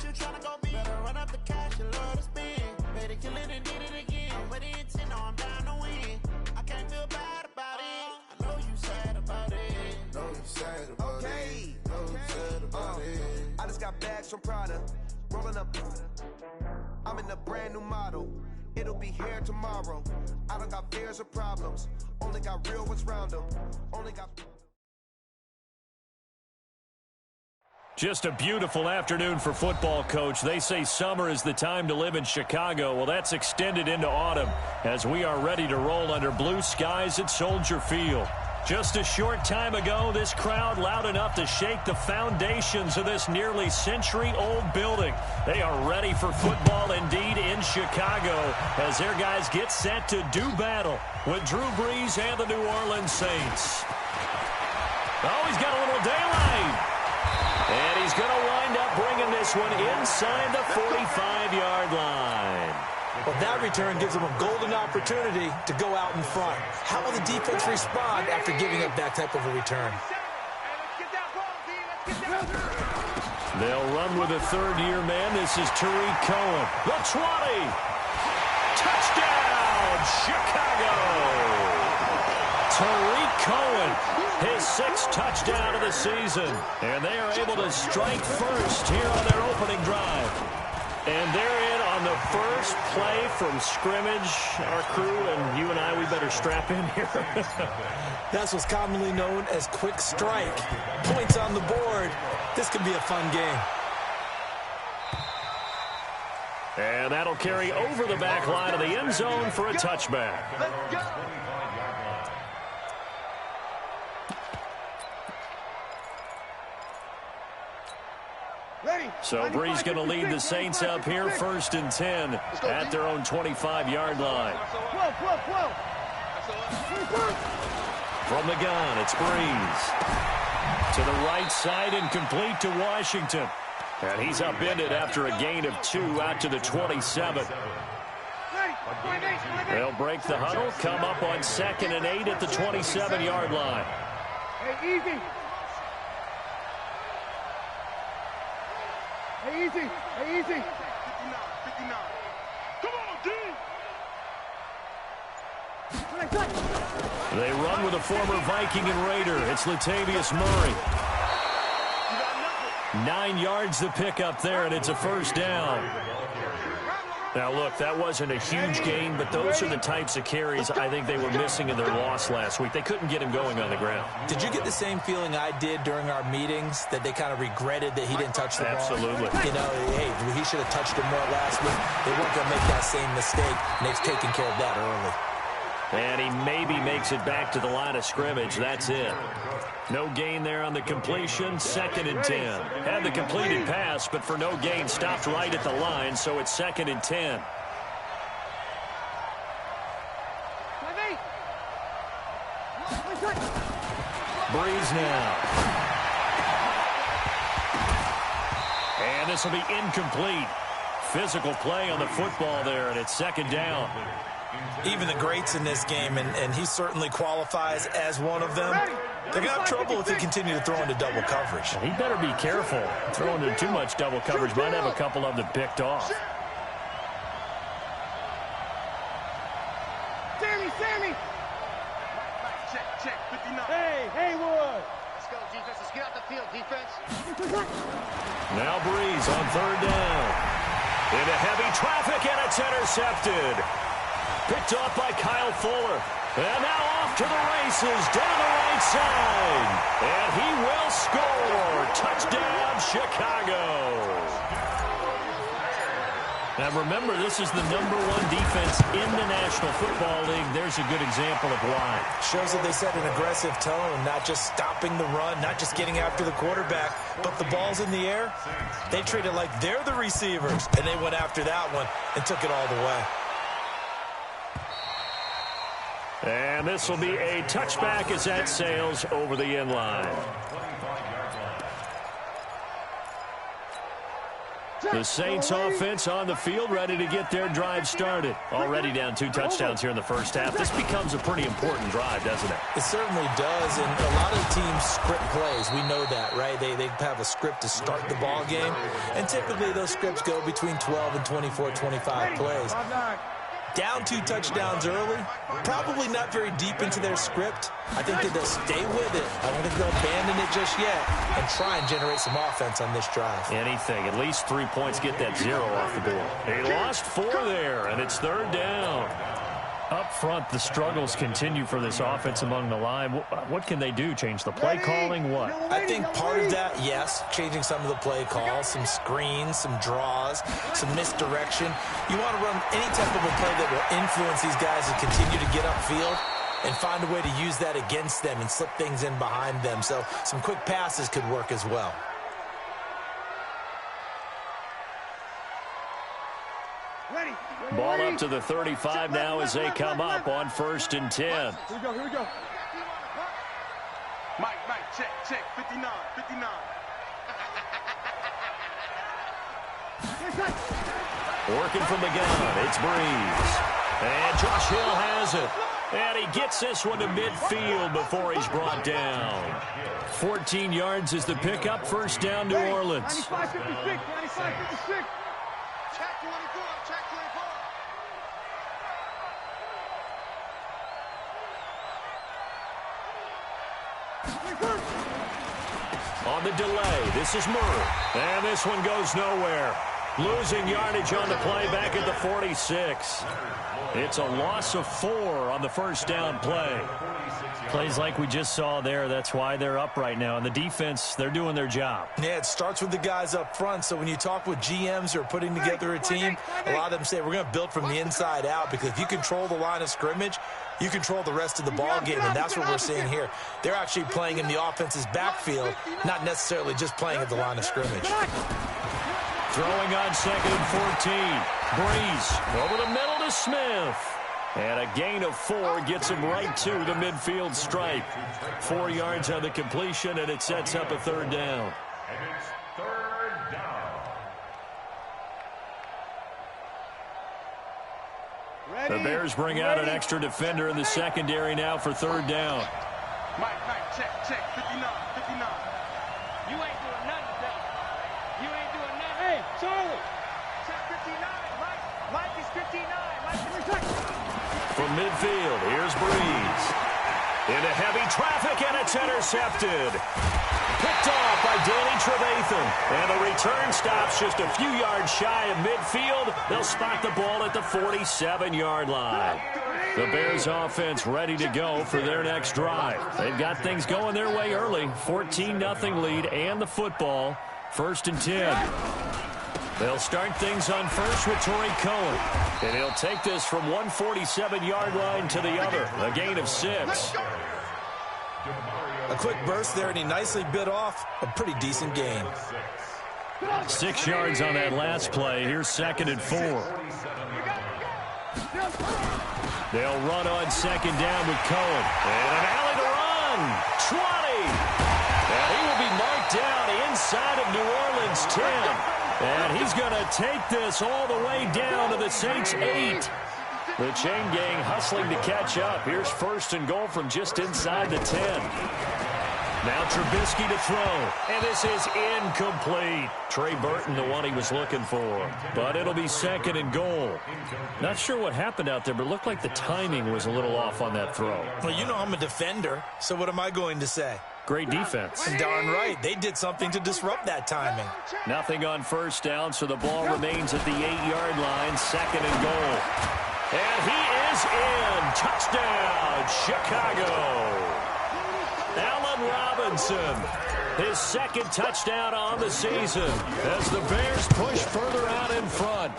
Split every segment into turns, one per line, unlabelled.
you tryna go be? Better run up the cash, you love to spend. Better kill it and did it again. But the intent, no, I'm down to win. I can't feel bad about it. I know you sad about it. Know you sad about it. Know you sad about it.
I just got bags from Prada. Rolling up. I'm in a brand new model. It'll be here tomorrow. I don't got fears or problems. Only got real ones round them. Only got...
Just a beautiful afternoon for football, Coach. They say summer is the time to live in Chicago. Well, that's extended into autumn as we are ready to roll under blue skies at Soldier Field. Just a short time ago, this crowd loud enough to shake the foundations of this nearly century-old building. They are ready for football indeed in Chicago as their guys get set to do battle with Drew Brees and the New Orleans Saints. Oh, he's got a little daylight. And he's going to wind up bringing this one inside the 45-yard line.
Well, that return gives them a golden opportunity to go out in front. How will the defense respond after giving up that type of a return?
They'll run with a third-year man. This is Tariq Cohen. The 20. Touchdown, Chicago. Tariq Cohen, his sixth touchdown of the season. And they are able to strike first here on their opening drive. And they're in on the first play from scrimmage. Our crew and you and I, we better strap in here.
That's what's commonly known as quick strike. Points on the board. This could be a fun game.
And that'll carry over the back line of the end zone for a touchback.
Let's go.
So Brees going to lead the Saints up here 1st and 10 at their own 25-yard line. From the gun, it's Brees. To the right side and complete to Washington. And he's upended after a gain of 2 out to the 27. They'll break the huddle, come up on 2nd and 8 at the 27-yard line.
Hey, easy. Hey, easy. Hey, easy. 59. Come on, D.
They run with a former Viking and Raider. It's Latavius Murray. 9 yards to pick up there, and it's a first down. Now, look, that wasn't a huge gain, but those are the types of carries I think they were missing in their loss last week. They couldn't get him going on the ground.
Did you get the same feeling I did during our meetings, that they kind of regretted that he didn't touch the ball?
Absolutely.
You know, hey, he should have touched it more last week. They weren't going to make that same mistake, and they've taken care of that early.
And he maybe makes it back to the line of scrimmage. That's it. No gain there on the completion. 2nd and 10. Had the completed pass, but for no gain, stopped right at the line, so it's 2nd and 10. Brees now. And this will be incomplete. Physical play on the football there, and it's 2nd down.
Even the greats in this game, and he certainly qualifies as one of them, they're going to have trouble if they continue to throw into double coverage.
He better be careful. Throwing into too much double coverage might have a couple of them picked off.
Sammy!
Check, 59.
Hey, Haywood!
Let's go, defense. Let's get out the field, defense.
Now Brees on 3rd down. Into heavy traffic, and it's intercepted. Picked off by Kyle Fuller. And now off to the races down the right side. And he will score. Touchdown, Chicago. Now remember, this is the #1 defense in the National Football League. There's a good example of why.
Shows that they set an aggressive tone, not just stopping the run, not just getting after the quarterback, but the ball's in the air. They treat it like they're the receivers, and they went after that one and took it all the way.
And this will be a touchback as that sails over the end line. The Saints offense on the field, ready to get their drive started. Already down 2 touchdowns here in the first half. This becomes a pretty important drive, doesn't it?
It certainly does, and a lot of teams script plays. We know that, right? They have a script to start the ball game, and typically those scripts go between 12 and 24, 25 plays. Down 2 touchdowns early, probably not very deep into their script. I think that they'll stay with it. I don't think they'll abandon it just yet and try and generate some offense on this drive.
Anything. At least 3 points, get that 0 off the board. They lost 4 there, and it's 3rd down. Up front, the struggles continue for this offense among the line. What can they do? Change the play calling? What?
I think part of that, yes, changing some of the play calls, some screens, some draws, some misdirection. You want to run any type of a play that will influence these guys to continue to get upfield and find a way to use that against them and slip things in behind them. So some quick passes could work as well.
Ball up to the 35 now as they come up on 1st and 10.
Here we go. Mike, check, 59.
Working from the gun, it's Breeze. And Josh Hill has it. And he gets this one to midfield before he's brought down. 14 yards is the pickup, 1st down, New Orleans.
95-56.
Check 24, check 24.
On the delay, this is Murray. And this one goes nowhere. Losing yardage on the play back at the 46. It's a loss of 4 on the 1st down play. Plays like we just saw there. That's why they're up right now. And the defense, they're doing their job.
Yeah, it starts with the guys up front. So when you talk with GMs who are putting together a team, a lot of them say we're going to build from the inside out, because if you control the line of scrimmage, you control the rest of the ball game, and that's what we're seeing here. They're actually playing in the offense's backfield, not necessarily just playing at the line of scrimmage.
Throwing on 2nd and 14. Breeze over the middle to Smith. And a gain of 4 gets him right to the midfield stripe. 4 yards on the completion, and it sets up a 3rd down.
And it's 3rd down.
The Bears bring out an extra defender in the secondary now for 3rd down.
Mike, check, 59. You ain't doing nothing, Dave. You ain't doing nothing. Hey, Charlie. Check 59, Mike is 59.
From midfield, here's Breeze. Into heavy traffic, and it's intercepted. Picked off by Danny Trevathan. And the return stops just a few yards shy of midfield. They'll spot the ball at the 47-yard line. The Bears offense ready to go for their next drive. They've got things going their way early. 14-0 lead and the football. 1st and 10. They'll start things on first with Torrey Cohen. And he'll take this from 147-yard line to the other. A gain of 6.
A quick burst there, and he nicely bit off a pretty decent gain.
6 yards on that last play. Here's 2nd and 4. They'll run on 2nd down with Cohen. And an alley to run. 20. And he will be marked down inside of New Orleans 10. And he's going to take this all the way down to the Saints 8. The chain gang hustling to catch up. Here's 1st and goal from just inside the 10. Now Trubisky to throw. And this is incomplete. Trey Burton, the one he was looking for. But it'll be 2nd and goal. Not sure what happened out there, but it looked like the timing was a little off on that throw.
Well, you know I'm a defender, so what am I going to say?
Great defense.
Darn right. They did something to disrupt that timing.
Nothing on 1st down, so the ball remains at the 8-yard line. 2nd and goal. And he is in. Touchdown, Chicago. Allen Robinson, his 2nd touchdown on the season as the Bears push further out in front.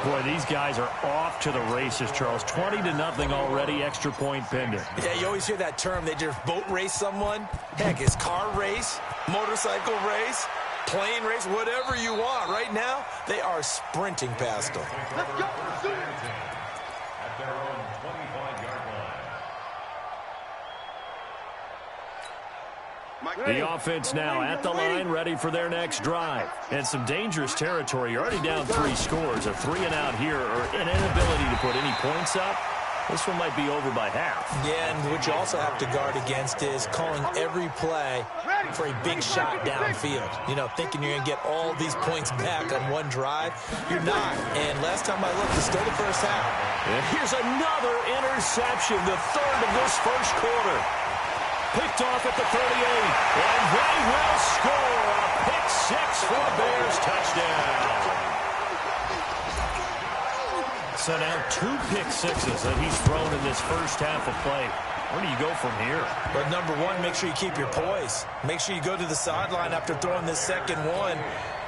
Boy, these guys are off to the races, Charles. 20-0 already, extra point pending.
Yeah, you always hear that term. They just boat race someone. Heck, it's car race, motorcycle race, plane race, whatever you want. Right now, they are sprinting past them.
Let's go.
At their own 25-yard line.
The offense now at the line, ready for their next drive. And some dangerous territory. You're already down 3 scores. A 3-and-out here, or an inability to put any points up. This one might be over by half.
Yeah, and what you also have to guard against is calling every play for a big shot downfield. You know, thinking you're going to get all these points back on one drive. You're not. And last time I looked, it's still the first half.
And here's another interception, the third of this first quarter. Picked off at the 38, and they will score a pick 6 for the Bears. Touchdown. So now 2 pick sixes that he's thrown in this first half of play. Where do you go from here?
But number one, make sure you keep your poise. Make sure you go to the sideline after throwing this second one,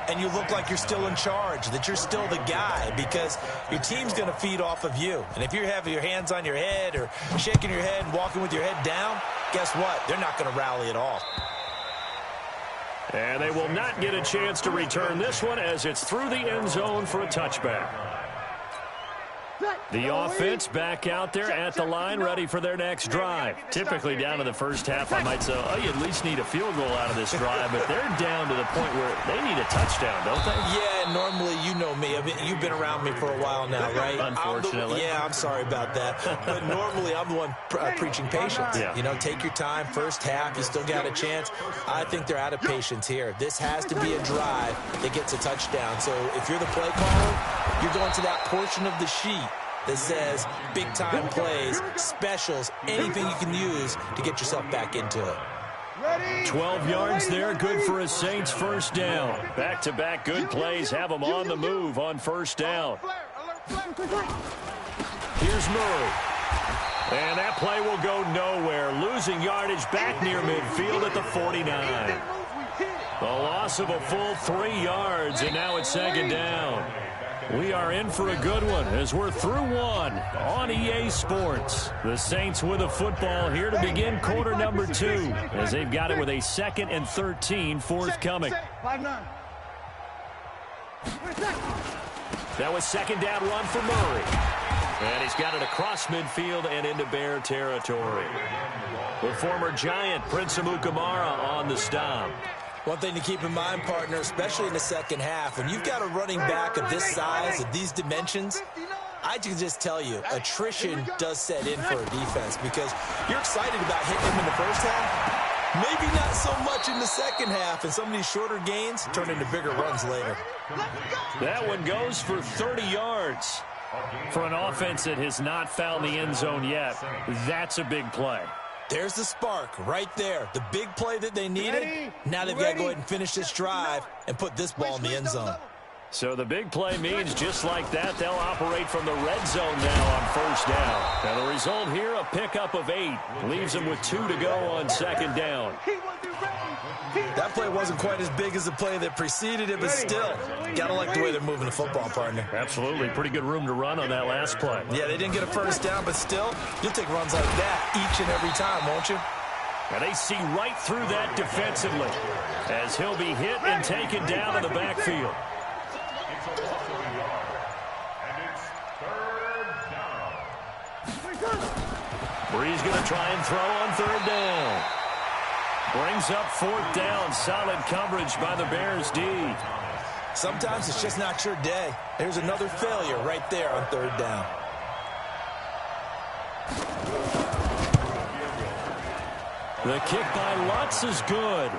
and you look like you're still in charge, that you're still the guy, because your team's going to feed off of you. And if you're having your hands on your head or shaking your head and walking with your head down, guess what? They're not going to rally at all.
And they will not get a chance to return this one as it's through the end zone for a touchback. The offense back out there at the line, ready for their next drive. Typically down to the first half, I might say, oh, you at least need a field goal out of this drive, but they're down to the point where they need a touchdown, don't they?
Yeah, normally, you know me. I mean, you've been around me for a while now, right?
Unfortunately.
I'm sorry about that. But normally, I'm the one preaching patience. Yeah. You know, take your time, first half, you still got a chance. I think they're out of patience here. This has to be a drive that gets a touchdown. So if you're the play caller, you're going to that portion of the sheet that says big-time plays, specials, anything you can use to get yourself back into it.
12 yards there, good for a Saints first down. Back-to-back good plays have them on the move on first down. Here's Murray. And that play will go nowhere. Losing yardage back near midfield at the 49. The loss of a full 3 yards, and now it's second down. We are in for a good one as we're through one on EA Sports. The Saints with a football here to begin quarter number 2 as they've got it with a 2nd and 13 forthcoming. That was second down run for Murray. And he's got it across midfield and into Bear territory. The former Giant, Prince Amukamara, on the stop.
One thing to keep in mind, partner, especially in the second half, when you've got a running back of this size, of these dimensions, I can just tell you, attrition does set in for a defense because you're excited about hitting him in the first half. Maybe not so much in the second half, and some of these shorter gains turn into bigger runs later.
That one goes for 30 yards. For an offense that has not found the end zone yet, that's a big play.
There's the spark right there. The big play that they needed. Now they've got to go ahead and finish this drive and put this ball in the end zone.
So the big play means just like that, they'll operate from the red zone now on first down. Now the result here, a pickup of 8. Leaves them with 2 to go on second down.
That play wasn't quite as big as the play that preceded it, but still, got to like the way they're moving the football, partner.
Absolutely. Pretty good room to run on that last play.
Yeah, they didn't get a first down, but still, you'll take runs like that each and every time, won't you?
And they see right through that defensively as he'll be hit and taken down in the backfield. Bree's going to try and throw on third down. Brings up fourth down. Solid coverage by the Bears D.
Sometimes it's just not your day. There's another failure right there on third down.
The kick by Lutz is good.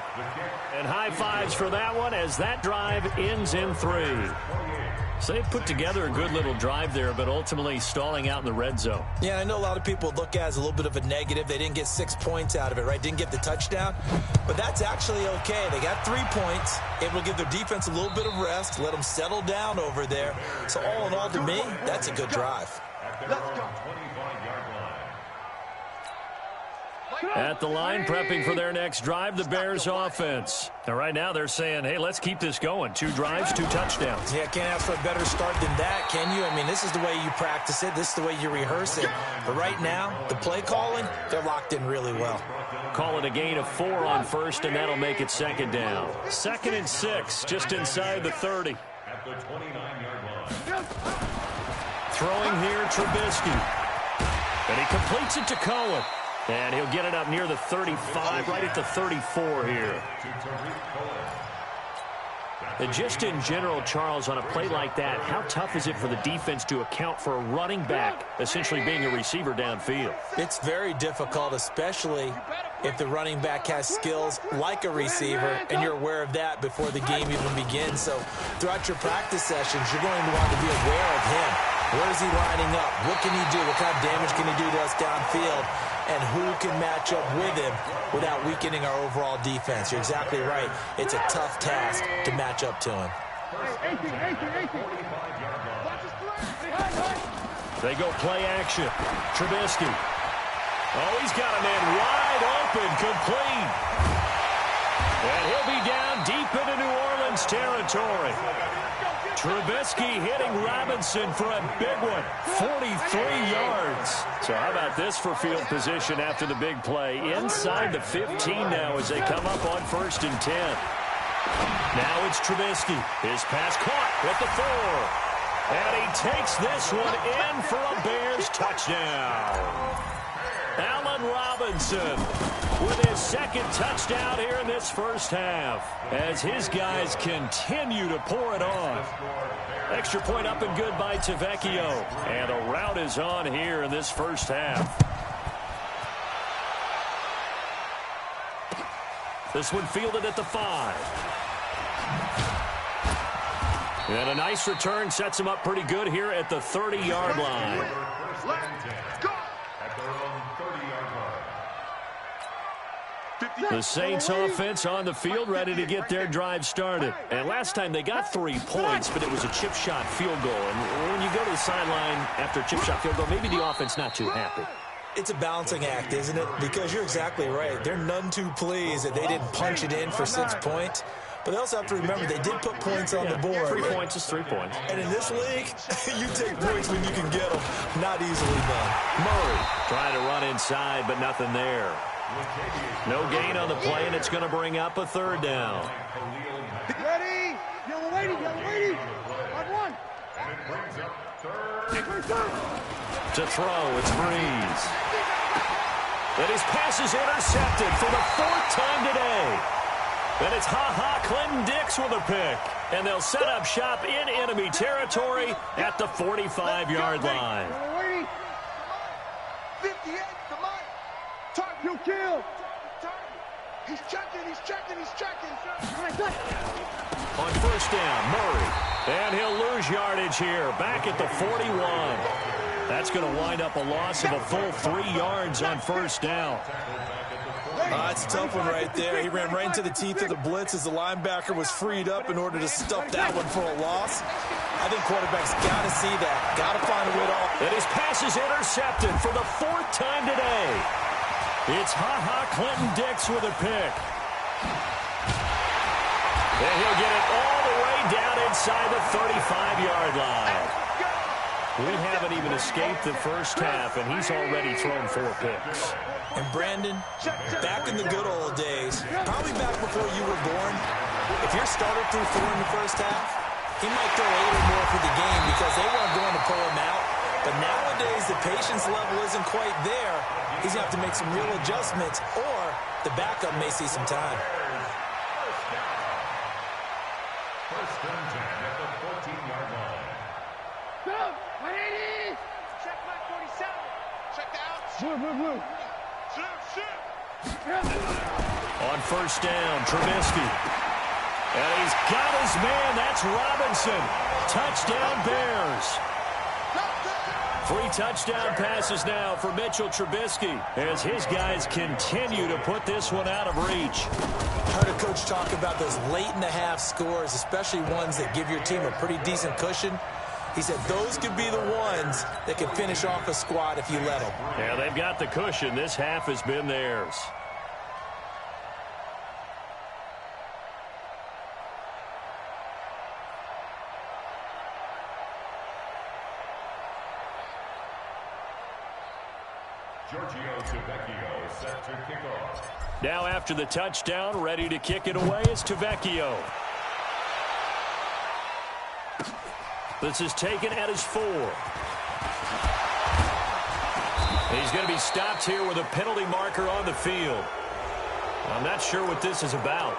And high fives for that one as that drive ends in 3. So they've put together a good little drive there, but ultimately stalling out in the red zone.
Yeah, I know a lot of people look at it as a little bit of a negative. They didn't get 6 points out of it, right? Didn't get the touchdown. But that's actually okay. They got 3 points. It will give their defense a little bit of rest, let them settle down over there. So all in all, to me, that's a good drive.
At the line, prepping for their next drive, the Bears offense. Now, right now, they're saying, hey, let's keep this going. 2 drives, 2 touchdowns.
Yeah, can't ask for a better start than that, can you? I mean, this is the way you practice it. This is the way you rehearse it. But right now, the play calling, they're locked in really well.
Call it a gain of 4 on first, and that'll make it second down. 2nd and 6, just inside the 30.
At the 29-yard line.
Throwing here, Trubisky. And he completes it to Cohen. And he'll get it up near the 35, right at the 34 here. And just in general, Charles, on a play like that, how tough is it for the defense to account for a running back essentially being a receiver downfield?
It's very difficult, especially if the running back has skills like a receiver, and you're aware of that before the game even begins. So throughout your practice sessions, you're going to want to be aware of him. Where is he lining up? What can he do? What kind of damage can he do to us downfield? And who can match up with him without weakening our overall defense? You're exactly right. It's a tough task to match up to him.
They go play action. Trubisky. Oh, he's got a man wide open, complete. And he'll be down deep into New Orleans territory. Trubisky hitting Robinson for a big one, 43 yards. So how about this for field position after the big play? Inside the 15 now as they come up on 1st and 10. Now it's Trubisky. His pass caught at the 4. And he takes this one in for a Bears touchdown. Allen Robinson with his 2nd touchdown here in this first half as his guys continue to pour it on. Extra point up and good by Tavecchio. And a rout is on here in this first half. This one fielded at the 5. And a nice return sets him up pretty good here at the 30-yard line. The Saints offense on the field ready to get their drive started. And last time they got 3 points, but it was a chip shot field goal. And when you go to the sideline after a chip shot field goal, maybe the offense not too happy.
It's a balancing act, isn't it? Because you're exactly right. They're none too pleased that they didn't punch it in for 6 points. But they also have to remember they did put points on the board.
3 points is 3 points.
And in this league, you take points when you can get them. Not easily done.
Murray trying to run inside, but nothing there. No gain on the play, and it's going to bring up a 3rd down.
Ready? Yellow lady, yellow lady. On 1.
To throw, it's Breeze. And his pass is intercepted for the 4th time today. And it's Clinton Dix with a pick. And they'll set up shop in enemy territory at the 45-yard line.
58, come on. Target, you kill. He's checking, he's checking, he's checking.
On 1st down, Murray. And he'll lose yardage here, back at the 41. That's going to wind up a loss of a full 3 yards on 1st down.
It's a tough one right there. He ran right into the teeth of the blitz as the linebacker was freed up in order to stuff that one for a loss. I think quarterbacks got to see that. Got to find a way to...
And his pass is intercepted for the 4th time today. It's Clinton Dix with a pick. And he'll get it all the way down inside the 35-yard line. We haven't even escaped the first half, and he's already thrown 4 picks.
And Brandon, back in the good old days, probably back before you were born, if your starter threw 4 in the first half, he might throw 8 or more for the game because they weren't going to pull him out. But nowadays, the patience level isn't quite there. He's going to have to make some real adjustments, or the backup may see some time.
First and 10 at the 14-yard line.
Go, 180. Check my 47. Check out. Blue.
On 1st down, Trubisky. And he's got his man. That's Robinson. Touchdown, Bears. 3 touchdown passes now for Mitchell Trubisky as his guys continue to put this one out of reach.
Heard a coach talk about those late-in-the-half scores, especially ones that give your team a pretty decent cushion. He said those could be the ones that can finish off a squad if you let them.
Yeah, they've got the cushion. This half has been theirs.
Tavecchio set to kick off.
Now after the touchdown, ready to kick it away is Tavecchio. This is taken at his 4. He's going to be stopped here with a penalty marker on the field. I'm not sure what this is about.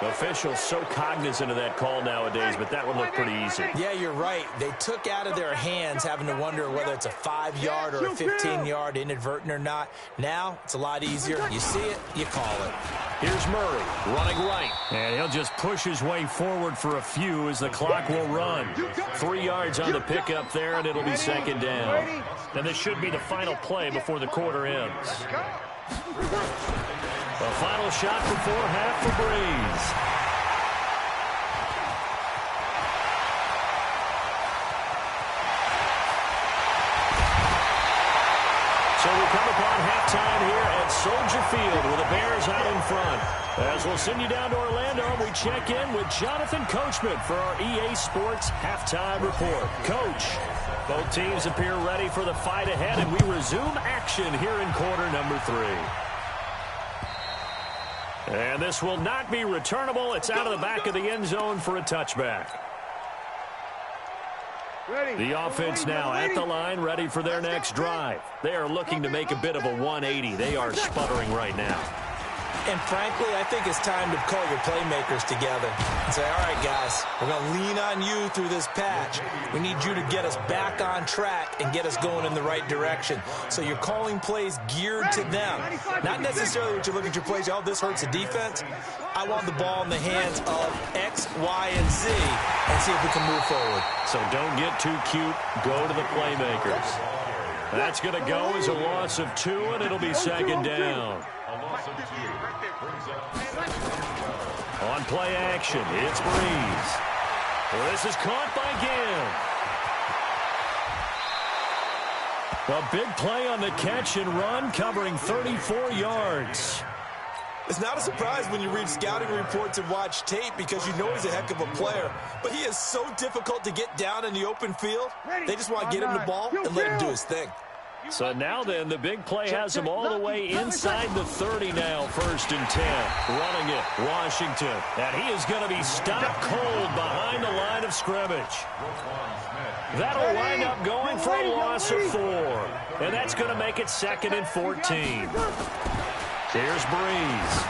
Officials so cognizant of that call nowadays, but that would look pretty easy.
Yeah, you're right. They took out of their hands having to wonder whether it's a 5-yard or a 15-yard inadvertent or not. Now, it's a lot easier. You see it, you call it.
Here's Murray running right. And he'll just push his way forward for a few as the clock will run. 3 yards on the pickup there, and it'll be second down. And this should be the final play before the quarter ends. The final shot before half for Breeze. So we come upon halftime here at Soldier Field with the Bears out in front. As we'll send you down to Orlando, we check in with Jonathan Coachman for our EA Sports Halftime Report. Coach, both teams appear ready for the fight ahead, and we resume action here in quarter number 3. And this will not be returnable. It's out of the back of the end zone for a touchback. The offense now at the line, ready for their next drive. They are looking to make a bit of a 180. They are sputtering right now.
And frankly, I think it's time to call your playmakers together and say, all right, guys, we're going to lean on you through this patch. We need you to get us back on track and get us going in the right direction. So you're calling plays geared to them. Not necessarily what you look at your plays, oh, this hurts the defense. I want the ball in the hands of X, Y, and Z and see if we can move forward.
So don't get too cute. Go to the playmakers. That's going to go as a loss of 2, and it'll be second down. On play action, it's Breeze. This is caught by Gill. A big play on the catch and run, covering 34 yards.
It's not a surprise when you read scouting reports and watch tape because you know he's a heck of a player. But he is so difficult to get down in the open field. They just want to get him the ball and let him do his thing.
So now then, the big play has him all the way inside the 30 now, 1st and 10. Running it, Washington. And he is going to be stopped cold behind the line of scrimmage. That'll wind up going for a loss of 4. And that's going to make it 2nd and 14. Here's Breeze.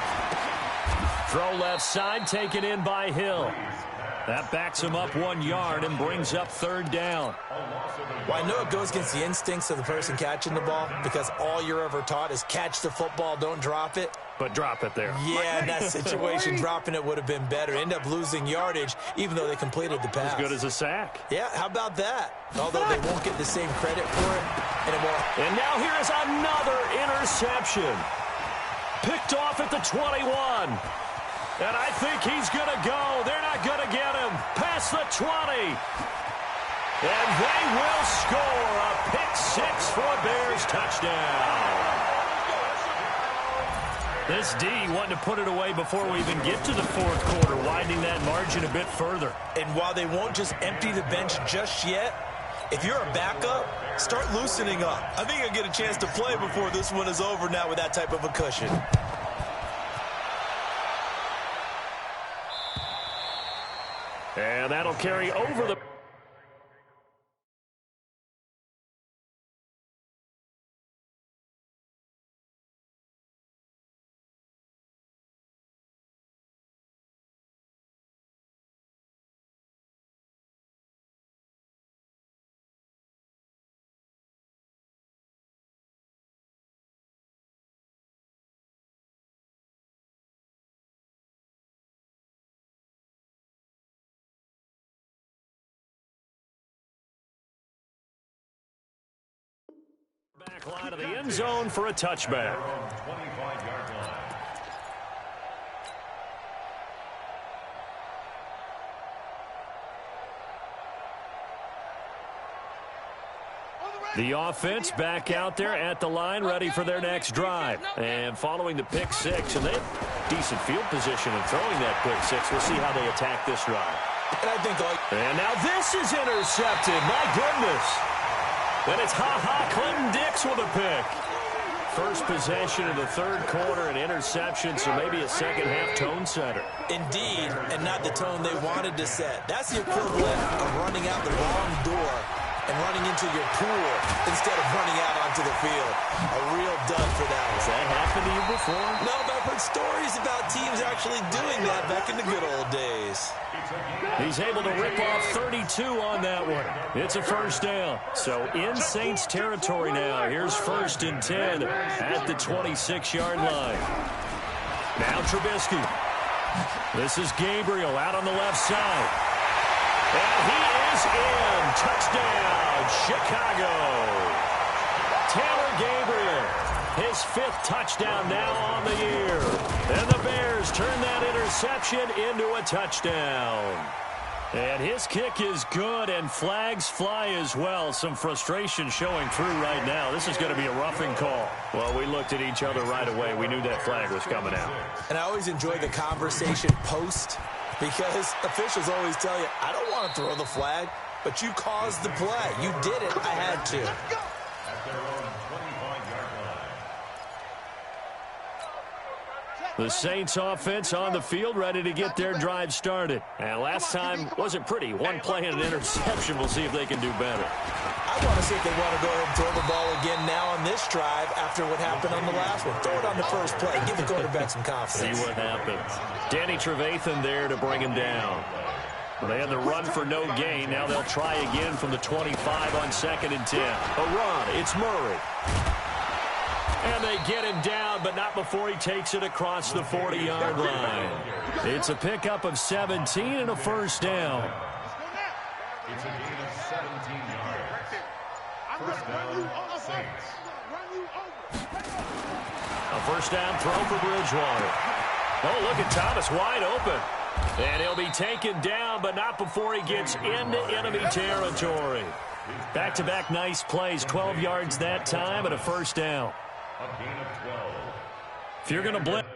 Throw left side, taken in by Hill. That backs him up 1 yard and brings up 3rd down.
Well, I know it goes against the instincts of the person catching the ball because all you're ever taught is catch the football, don't drop it.
But drop it there.
Yeah, in that situation, dropping it would have been better. End up losing yardage, even though they completed the pass.
As good as a sack.
Yeah, how about that? Although they won't get the same credit for it.
And now here is another interception. Picked off at the 21. And I think he's going to go. They're not going to get him. Past the 20. And they will score a pick-6 for a Bears touchdown. This D wanting to put it away before we even get to the 4th quarter, widening that margin a bit further.
And while they won't just empty the bench just yet, if you're a backup, start loosening up. I think you'll get a chance to play before this one is over now with that type of a cushion.
And that'll carry over the... back line of the end zone for a touchback. The offense back out there at the line, ready for their next drive. And following the pick-6, and they have decent field position in throwing that pick-6. We'll see how they attack this drive. And now this is intercepted. My goodness. And it's Clinton Dix with a pick. First possession of the 3rd quarter, an interception, so maybe a second-half tone setter.
Indeed, and not the tone they wanted to set. That's the equivalent of running out the wrong door and running into your pool instead of running out onto the field. A real dud for that one.
Has that happened to you before?
No, but I've heard stories about teams actually doing that back in the good old days.
He's able to rip off 32 on that one. It's a first down. So in Saints territory now. Here's 1st and 10 at the 26-yard line. Now Trubisky. This is Gabriel out on the left side. And he is in. Touchdown, Chicago. Taylor Gabriel, his 5th touchdown now on the year. And the Bears turn that interception into a touchdown. And his kick is good, and flags fly as well. Some frustration showing through right now. This is going to be a roughing call. Well, we looked at each other right away. We knew that flag was coming out.
And I always enjoy the conversation post, because officials always tell you, I don't want to throw the flag, but you caused the play. You did it. I had to.
At their own 25-yard line.
The Saints offense on the field, ready to get their drive started. And last time wasn't pretty. One play and an interception. We'll see if they can do better.
I want to see if they want to go ahead and throw the ball again now on this drive after what happened on the last one. Throw it on the first play. Give the quarterback some confidence.
See what happens. Danny Trevathan there to bring him down. Well, they had the run for no gain. Now they'll try again from the 25 on 2nd and 10. A run. It's Murray. And they get him down, but not before he takes it across the 40-yard line. It's a pickup of 17 and a first down.
It's a gain of 17 yards. First down, Saints.
A first down throw for Bridgewater. Oh, look at Thomas wide open. And he'll be taken down, but not before he gets into enemy territory. Back-to-back nice plays, 12 yards that time and a first down.
A gain of 12.
If you're going to blitz.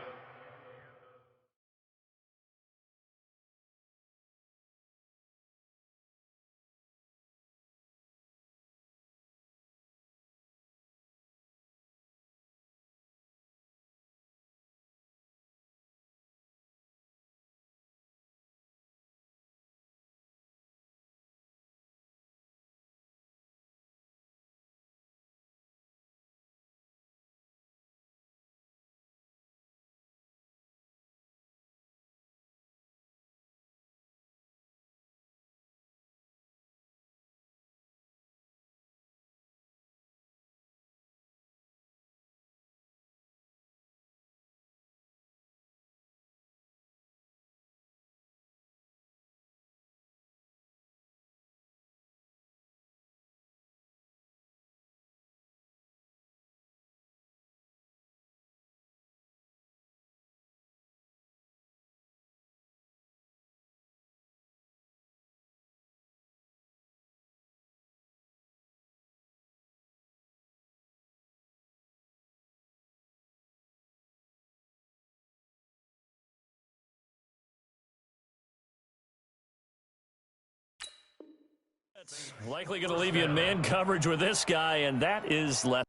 It's likely going to leave you in man coverage with this guy, and that is left.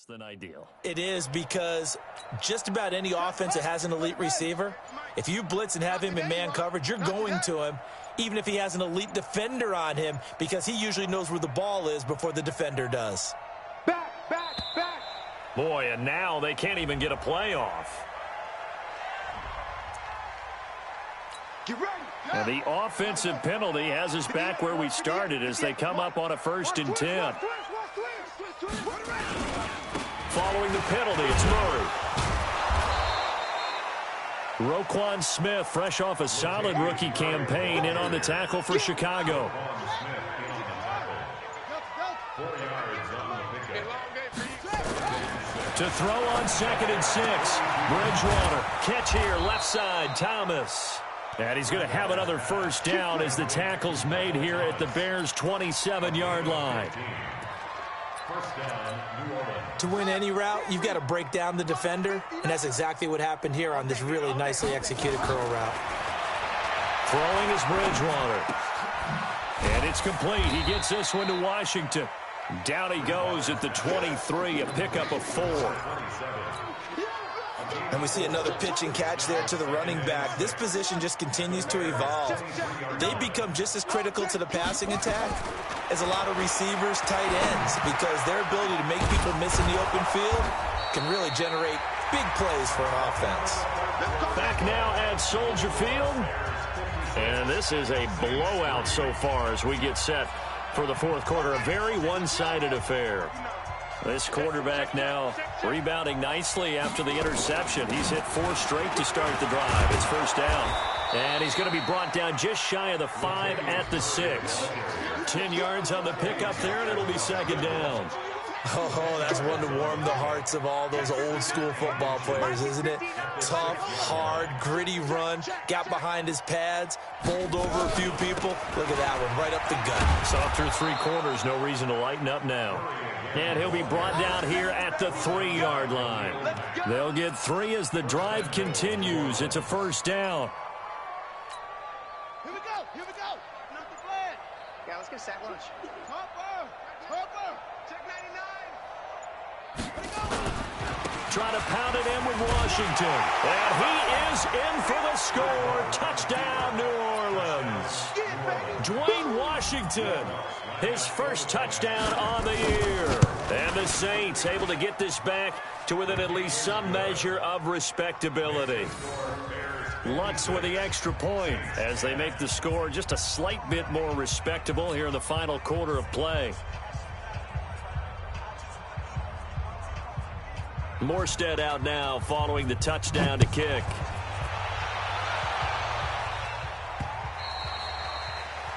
Than ideal.
It is, because just about any offense that has an elite receiver, if you blitz and have him in man coverage, you're going to him, even if he has an elite defender on him, because he usually knows where the ball is before the defender does.
Back.
Boy, and now they can't even get a play off.
Get ready.
Now the offensive penalty has us back where we started as they come up on a 1st and 10. Following the penalty, it's Murray. Roquan Smith, fresh off a solid rookie campaign, in on the tackle for Chicago. To throw on 2nd and 6. Bridgewater, catch here, left side, Thomas. And he's going to have another 1st down as the tackle's made here at the Bears' 27-yard line.
To win any route, you've got to break down the defender, and that's exactly what happened here on this really nicely executed curl route.
Throwing is Bridgewater. And it's complete. He gets this one to Washington. Down he goes at the 23, a pickup of 4.
And we see another pitch and catch there to the running back. This position just continues to evolve. They become just as critical to the passing attack as a lot of receivers, tight ends, because their ability to make people miss in the open field can really generate big plays for an offense.
Back now at Soldier Field. And this is a blowout so far as we get set for the 4th quarter. A very one-sided affair. This quarterback now rebounding nicely after the interception. He's hit 4 straight to start the drive. It's 1st down. And he's going to be brought down just shy of the 5 at the 6. 10 yards on the pickup there, and it'll be 2nd down.
Oh, that's one to warm the hearts of all those old school football players, isn't it? Tough, hard, gritty run, got behind his pads, bowled over a few people. Look at that one, right up the gut.
Saw through 3 quarters, no reason to lighten up now. And he'll be brought down here at the 3-yard line. They'll get 3 as the drive continues. It's a 1st down.
Here we go. Not the flag.
Yeah, let's get a sack lunch.
Harper. Check 99.
Trying to pound it in with Washington. And he is in for the score. Touchdown, New Orleans. Dwayne Washington, his 1st touchdown on the year. And the Saints able to get this back to within at least some measure of respectability. Lutz with the extra point as they make the score just a slight bit more respectable here in the final quarter of play. Morstead out now following the touchdown to kick.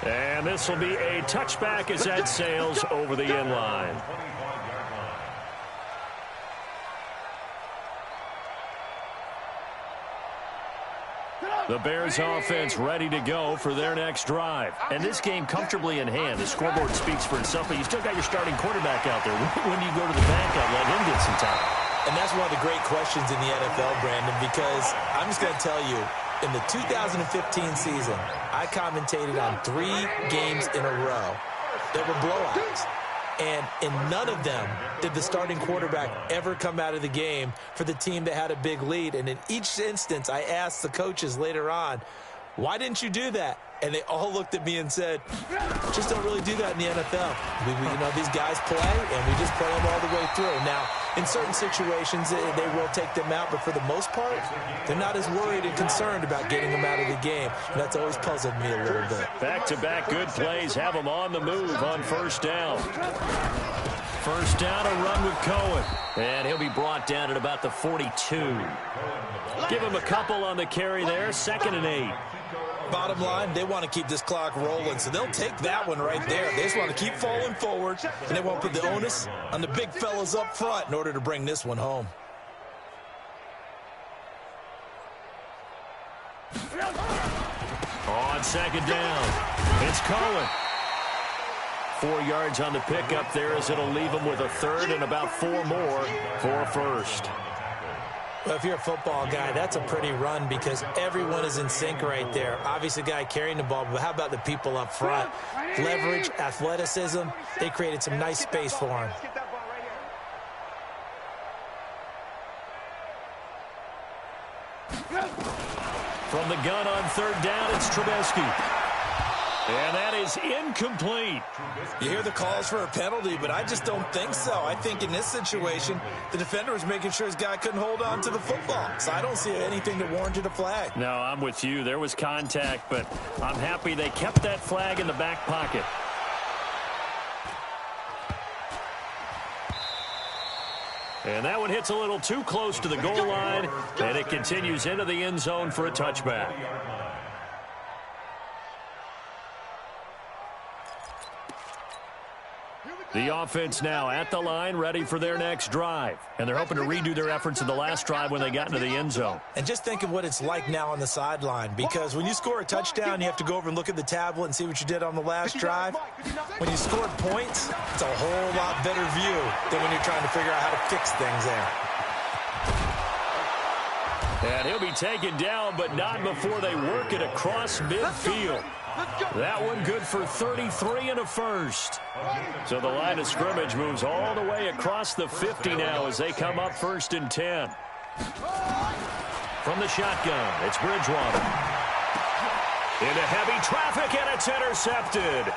And this will be a touchback as that sails over the end line. The Bears offense ready to go for their next drive. And this game comfortably in hand. The scoreboard speaks for itself, but you still got your starting quarterback out there. When do you go to the backup, let him get some time?
And that's one of the great questions in the NFL, Brandon, because I'm just going to tell you, in the 2015 season, I commentated on 3 games in a row that were blowouts. And in none of them did the starting quarterback ever come out of the game for the team that had a big lead. And in each instance, I asked the coaches later on, why didn't you do that? And they all looked at me and said, just don't really do that in the NFL. These guys play, and we just play them all the way through. Now, in certain situations, they will take them out, but for the most part, they're not as worried and concerned about getting them out of the game. And that's always puzzled me a little bit.
Back-to-back good plays have them on the move on 1st down. 1st down, a run with Cohen. And he'll be brought down at about the 42. Give him a couple on the carry there, 2nd and 8.
Bottom line, they want to keep this clock rolling, so they'll take that one right there. They just want to keep falling forward, and they want to put the onus on the big fellas up front in order to bring this one home.
On 2nd down, it's Cohen. 4 yards on the pickup there as it'll leave him with a 3rd and about 4 more for a 1st.
Well, if you're a football guy, that's a pretty run because everyone is in sync right there. Obviously, the guy carrying the ball, but how about the people up front? Leverage, athleticism, they created some nice space for him.
From the gun on third down, it's Trubisky. And that is incomplete.
You hear the calls for a penalty, but I just don't think so. I think in this situation, the defender was making sure his guy couldn't hold on to the football. So I don't see anything that warranted a flag.
No, I'm with you. There was contact, but I'm happy they kept that flag in the back pocket. And that one hits a little too close to the goal line, and it continues into the end zone for a touchback. The offense now at the line, ready for their next drive. And they're hoping to redo their efforts in the last drive when they got into the end zone.
And just think of what it's like now on the sideline, because when you score a touchdown, you have to go over and look at the tablet and see what you did on the last drive. When you scored points, it's a whole lot better view than when you're trying to figure out how to fix things there.
And he'll be taken down, but not before they work it across midfield. That one good for 33 and a first. So the line of scrimmage moves all the way across the 50 now as they come up 1st and 10. From the shotgun, it's Bridgewater. Into heavy traffic, and it's intercepted.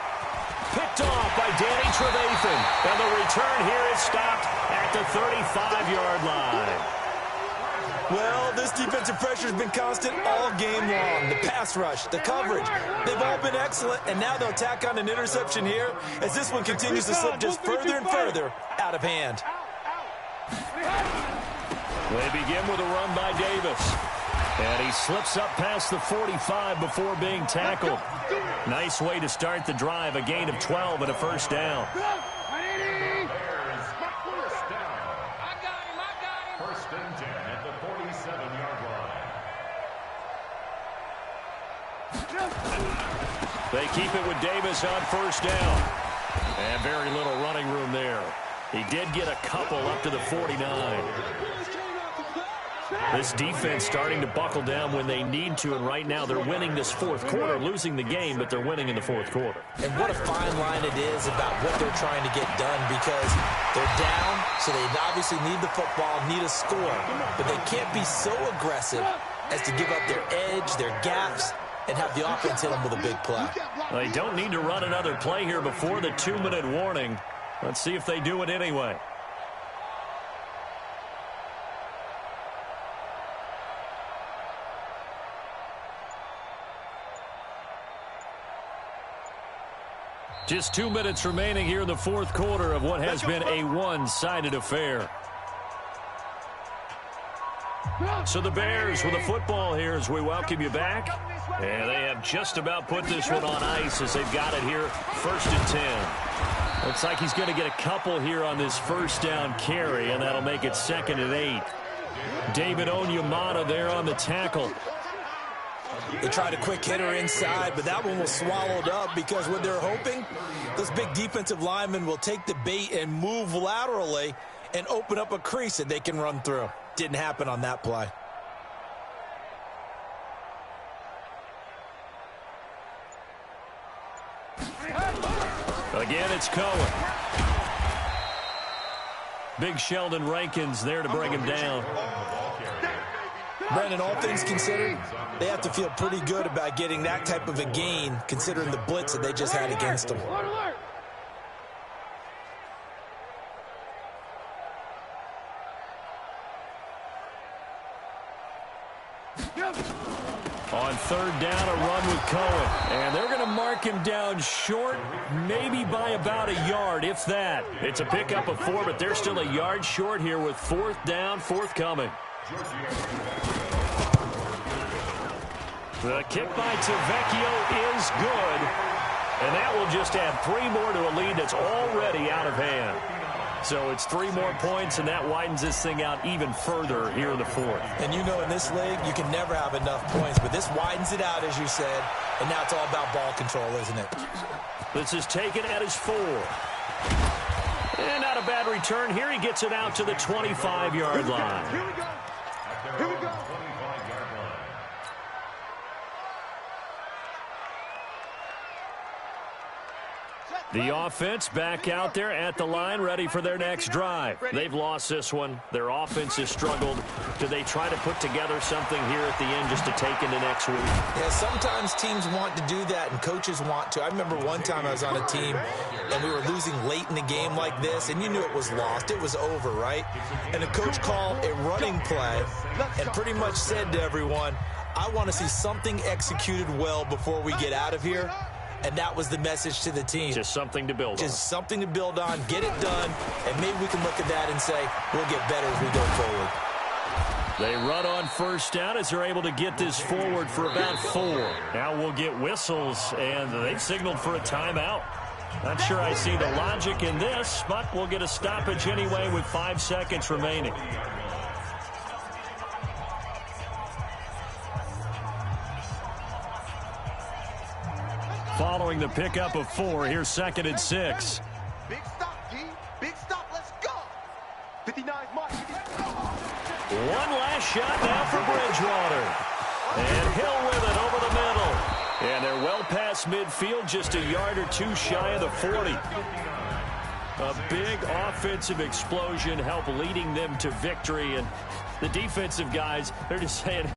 Picked off by Danny Trevathan. And the return here is stopped at the 35-yard line.
Well, this defensive pressure has been constant all game long. The pass rush, the coverage, they've all been excellent, and now they'll tack on an interception here as this one continues to slip just further and further out of hand.
They begin with a run by Davis. And he slips up past the 45 before being tackled. Nice way to start the drive, a gain of 12 and a first down. They keep it with Davis on first down. And very little running room there. He did get a couple up to the 49. This defense starting to buckle down when they need to, and right now they're winning this fourth quarter, losing the game, but they're winning in the fourth quarter.
And what a fine line it is about what they're trying to get done, because they're down, so they obviously need the football, need a score, but they can't be so aggressive as to give up their edge, their gaps, and have the offense hit them with a big play.
They don't need to run another play here before the 2-minute warning. Let's see if they do it anyway. Just 2 minutes remaining here in the fourth quarter of what has been a one-sided affair. So the Bears with the football here as we welcome you back. And they have just about put this one on ice as they've got it here 1st and 10. Looks like he's going to get a couple here on this first down carry, and that'll make it 2nd and 8. David Onyemata there on the tackle.
They tried a quick hitter inside, but that one was swallowed up because what they're hoping, those big defensive linemen will take the bait and move laterally and open up a crease that they can run through. Didn't happen on that play.
Again, it's Cohen. Big Sheldon Rankins there to bring him down.
Brandon, all things considered, they have to feel pretty good about getting that type of a gain considering the blitz that they just had against them.
On third down, a run with Cohen. And they're going to mark him down short, maybe by about a yard, if that. It's a pickup of 4, but they're still a yard short here with 4th down, forthcoming. The kick by Tavecchio is good. And that will just add 3 more to a lead that's already out of hand. So it's 3 more points, and that widens this thing out even further here in the fourth.
And you know in this league, you can never have enough points, but this widens it out, as you said, and now it's all about ball control, isn't it?
This is taken at his 4. And not a bad return. Here he gets it out to the 25-yard line.
Here we go. Here we go.
The offense back out there at the line, ready for their next drive. They've lost this one. Their offense has struggled. Do they try to put together something here at the end just to take into next week?
Yeah, sometimes teams want to do that, and coaches want to. I remember one time I was on a team, and we were losing late in the game like this, and you knew it was lost. It was over, right? And the coach called a running play and pretty much said to everyone, I want to see something executed well before we get out of here. And that was the message to the team.
Just something to build on.
Just something to build on, get it done, and maybe we can look at that and say, we'll get better as we go forward.
They run on first down as they're able to get this forward for about 4. Now we'll get whistles, and they've signaled for a timeout. Not sure I see the logic in this, but we'll get a stoppage anyway with 5 seconds remaining. Following the pickup of 4, here's 2nd and 6.
Big stop, D. Big stop. Let's go. 59 mark.
One last shot now for Bridgewater. And Hill with it over the middle. And they're well past midfield, just a yard or 2 shy of the 40. A big offensive explosion helped leading them to victory. And the defensive guys, they're just saying,